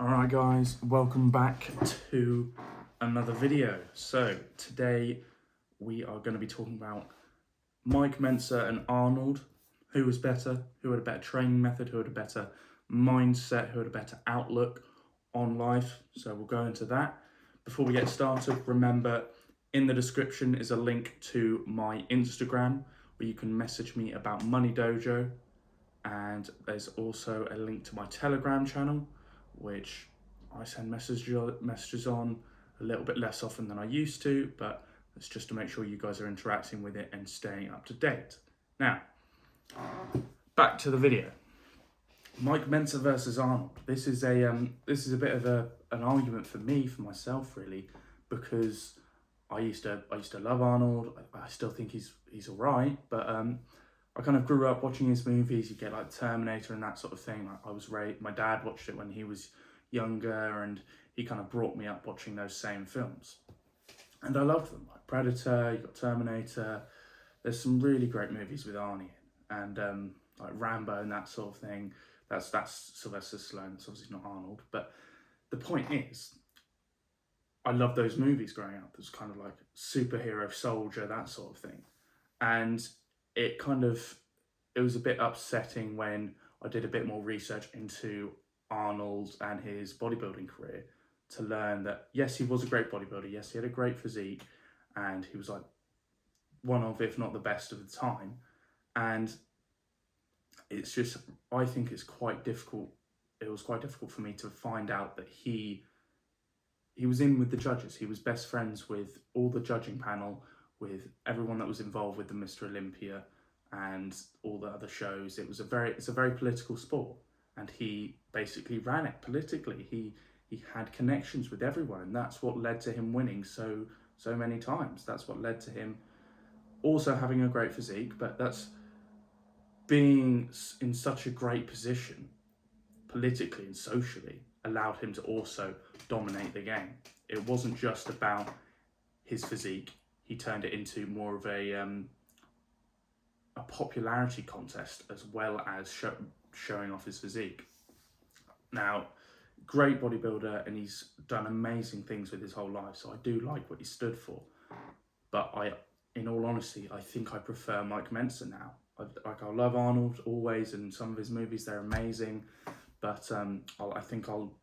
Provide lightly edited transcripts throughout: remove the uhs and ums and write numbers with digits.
Alright guys, welcome back to another video. So today we are going to be talking about Mike Mentzer and Arnold. Who was better, who had a better training method, who had a better mindset, who had a better outlook on life. So we'll go into that. Before we get started, remember in the description is a link to my Instagram where you can message me about Money Dojo, and there's also a link to my Telegram channel which I send messages on a little bit less often than I used to, but it's just to make sure you guys are interacting with it and staying up to date. Now, back to the video. Mike Mentzer versus Arnold. This is a bit of an argument for me, for myself really, because I used to love Arnold. I still think he's alright, but I kind of grew up watching his movies. You get like Terminator and that sort of thing. My dad watched it when he was younger, and he kind of brought me up watching those same films. And I loved them. Like Predator, you got Terminator. There's some really great movies with Arnie in, and like Rambo and that sort of thing. That's Sylvester Stallone. It's obviously not Arnold, but the point is, I loved those movies growing up. It was kind of like superhero, soldier, that sort of thing, and it was a bit upsetting when I did a bit more research into Arnold and his bodybuilding career to learn that yes, he was a great bodybuilder, yes, he had a great physique, and he was like one of, if not the best of the time. And it's just, I think it's quite difficult. It was quite difficult for me to find out that he was in with the judges. He was best friends with all the judging panel, with everyone that was involved with the Mr. Olympia and all the other shows. It's a very political sport, and he basically ran it politically. He had connections with everyone, and that's what led to him winning so many times. That's what led to him also having a great physique, but that's being in such a great position politically and socially allowed him to also dominate the game. It wasn't just about his physique. He turned it into more of a popularity contest as well as showing off his physique. Now, great bodybuilder, and he's done amazing things with his whole life, so I do like what he stood for. But in all honesty, I think I prefer Mike Mentzer now. I love Arnold always, and some of his movies, they're amazing. But I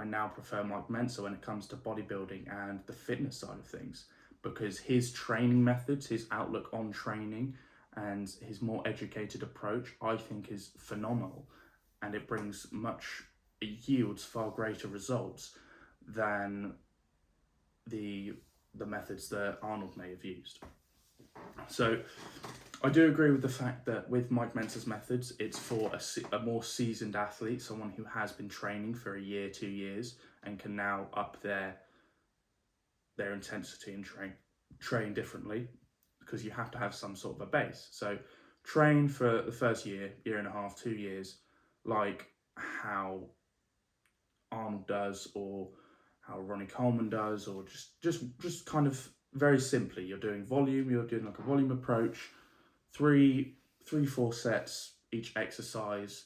now prefer Mike Mentzer when it comes to bodybuilding and the fitness side of things, because his training methods, his outlook on training, and his more educated approach, I think is phenomenal, and it yields far greater results than the methods that Arnold may have used. So I do agree with the fact that with Mike Mentzer's methods, it's for a more seasoned athlete, someone who has been training for a year, 2 years, and can now up their intensity and train differently, because you have to have some sort of a base. So train for the first year and a half, 2 years, like how Arnold does, or how Ronnie Coleman does, or just kind of very simply, you're doing like a volume approach, 4 sets each exercise,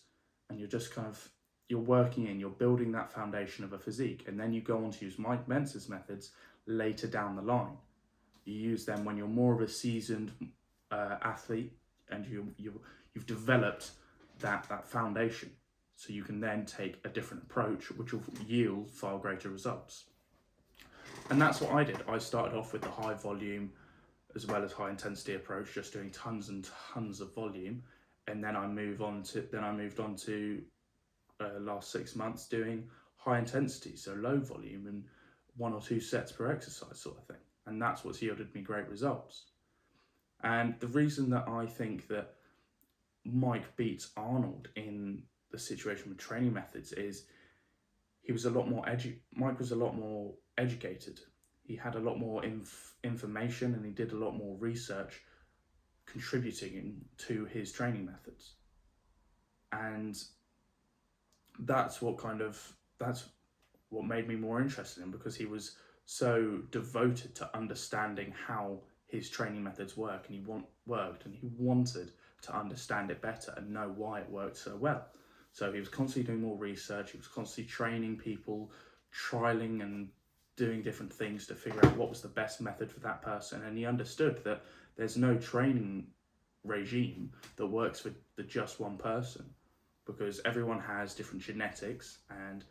and you're building that foundation of a physique, and then you go on to use Mike Mentzer's methods later down the line. You use them when you're more of a seasoned athlete, and you've developed that foundation, so you can then take a different approach which will yield far greater results. And that's what I did. I started off with the high volume as well as high intensity approach, just doing tons and tons of volume, and then I moved on to last 6 months doing high intensity, so low volume and 1 or 2 sets per exercise sort of thing. And that's what's yielded me great results. And the reason that I think that Mike beats Arnold in the situation with training methods is Mike was a lot more educated. He had a lot more information, and he did a lot more research contributing to his training methods. And that's what made me more interested in him, because he was so devoted to understanding how his training methods work, and he wanted to understand it better and know why it worked so well. So he was constantly doing more research. He was constantly training people, trialing and doing different things to figure out what was the best method for that person. And he understood that there's no training regime that works for just one person, because everyone has different genetics and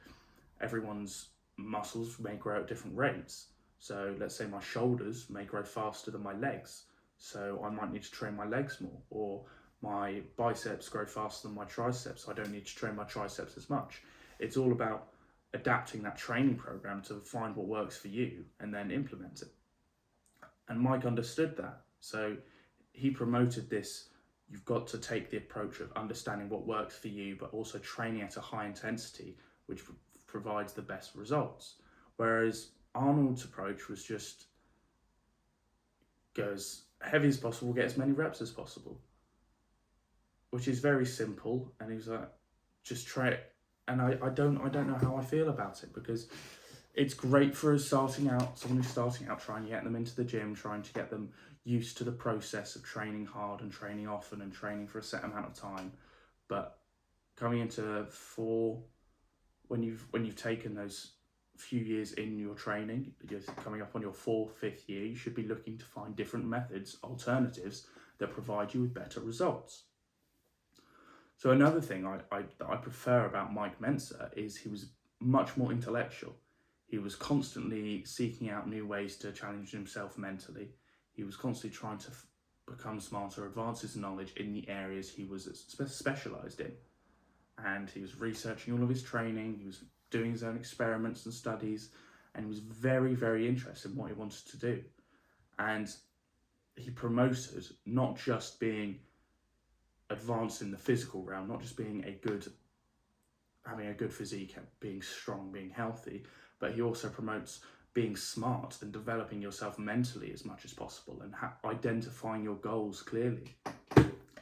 everyone's muscles may grow at different rates. So let's say my shoulders may grow faster than my legs, so I might need to train my legs more, or my biceps grow faster than my triceps, so I don't need to train my triceps as much. It's all about adapting that training program to find what works for you and then implement it. And Mike understood that. So he promoted this: you've got to take the approach of understanding what works for you, but also training at a high intensity, which provides the best results. Whereas Arnold's approach was just go as heavy as possible, get as many reps as possible, which is very simple. And he was like, just try it. And I don't know how I feel about it, because it's great for us starting out, someone who's starting out, trying to get them into the gym, trying to get them used to the process of training hard and training often and training for a set amount of time. But coming into when you've taken those few years in your training, you're coming up on your 4th, 5th year, you should be looking to find different methods, alternatives that provide you with better results. So another thing I prefer about Mike Mentzer is he was much more intellectual. He was constantly seeking out new ways to challenge himself mentally. He was constantly trying to become smarter, advance his knowledge in the areas he was specialised in. And he was researching all of his training, he was doing his own experiments and studies, and he was very, very interested in what he wanted to do. And he promoted not just being advanced in the physical realm, not just being having a good physique, being strong, being healthy, but he also promotes being smart and developing yourself mentally as much as possible, and identifying your goals clearly.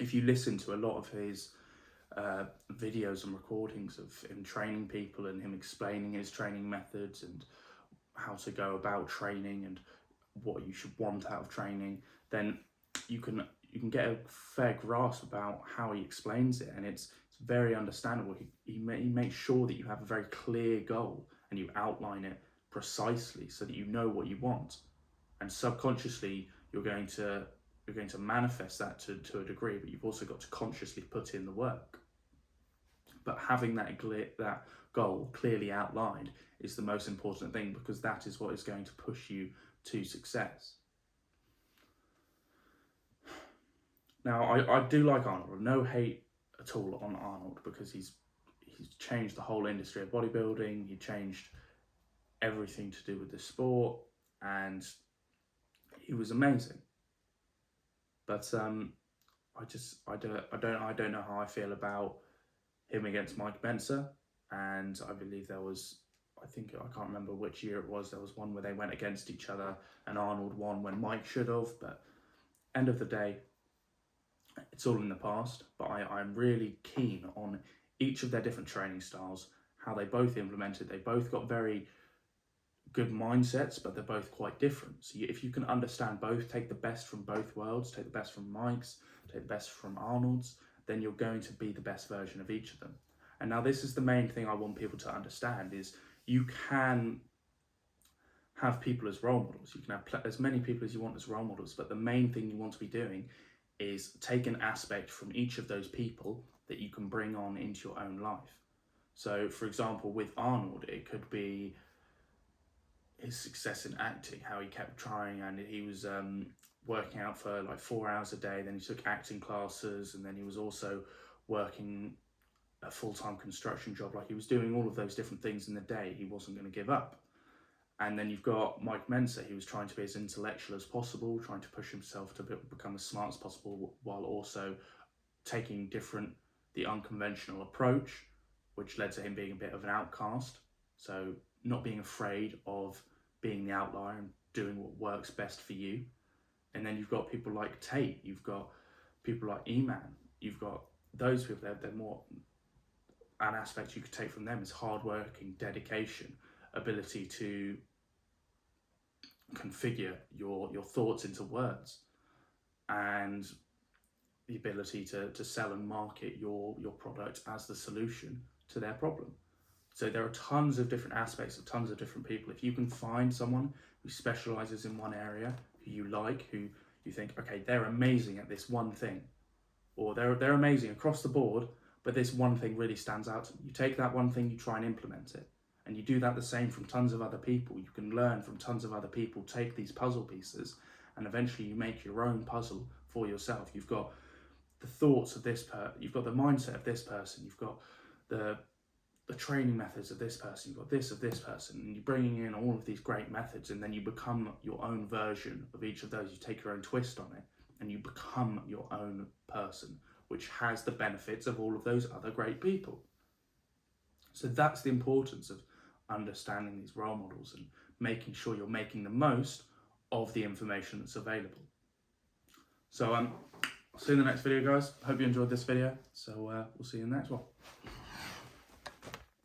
If you listen to a lot of his videos and recordings of him training people and him explaining his training methods and how to go about training and what you should want out of training, then you can get a fair grasp about how he explains it, and it's very understandable. He makes sure that you have a very clear goal and you outline it precisely so that you know what you want, and subconsciously you're going to manifest that to a degree, but you've also got to consciously put in the work. But having that goal clearly outlined is the most important thing, because that is what is going to push you to success. Now, I do like Arnold. No hate at all on Arnold, because he's changed the whole industry of bodybuilding. He changed everything to do with the sport, and he was amazing. But I don't know how I feel about him against Mike Mentzer. And I believe I can't remember which year it was. There was one where they went against each other and Arnold won when Mike should have. But end of the day, it's all in the past. But I'm really keen on each of their different training styles, how they both implemented. They both got very good mindsets, but they're both quite different. So if you can understand both, take the best from both worlds, take the best from Mike's, take the best from Arnold's, then you're going to be the best version of each of them. And now this is the main thing I want people to understand, is you can have people as role models. You can have as many people as you want as role models, but the main thing you want to be doing is take an aspect from each of those people that you can bring on into your own life. So for example, with Arnold, it could be his success in acting, how he kept trying, and he was working out for like 4 hours a day, then he took acting classes, and then he was also working a full-time construction job. Like, he was doing all of those different things in the day. He wasn't going to give up. And then you've got Mike Mentzer. He was trying to be as intellectual as possible, trying to push himself to become as smart as possible, while also taking the unconventional approach, which led to him being a bit of an outcast. So not being afraid of being the outlier and doing what works best for you. And then you've got people like Tate, you've got people like E-Man, you've got those people. They're more, an aspect you could take from them is hard working, dedication, ability to configure your thoughts into words, and the ability to sell and market your product as the solution to their problem. So there are tons of different aspects of tons of different people. If you can find someone who specializes in one area, who you like, who you think, okay, they're amazing at this one thing, or they're amazing across the board, but this one thing really stands out to them. You take that one thing, you try and implement it. And you do that the same from tons of other people. You can learn from tons of other people, take these puzzle pieces, and eventually you make your own puzzle for yourself. You've got the thoughts of this you've got the mindset of this person, you've got the training methods of this person, you've got this of this person, and you're bringing in all of these great methods, and then you become your own version of each of those. You take your own twist on it, and you become your own person, which has the benefits of all of those other great people. So that's the importance of understanding these role models and making sure you're making the most of the information that's available. So I'll see you in the next video, guys. Hope you enjoyed this video. So we'll see you in the next one.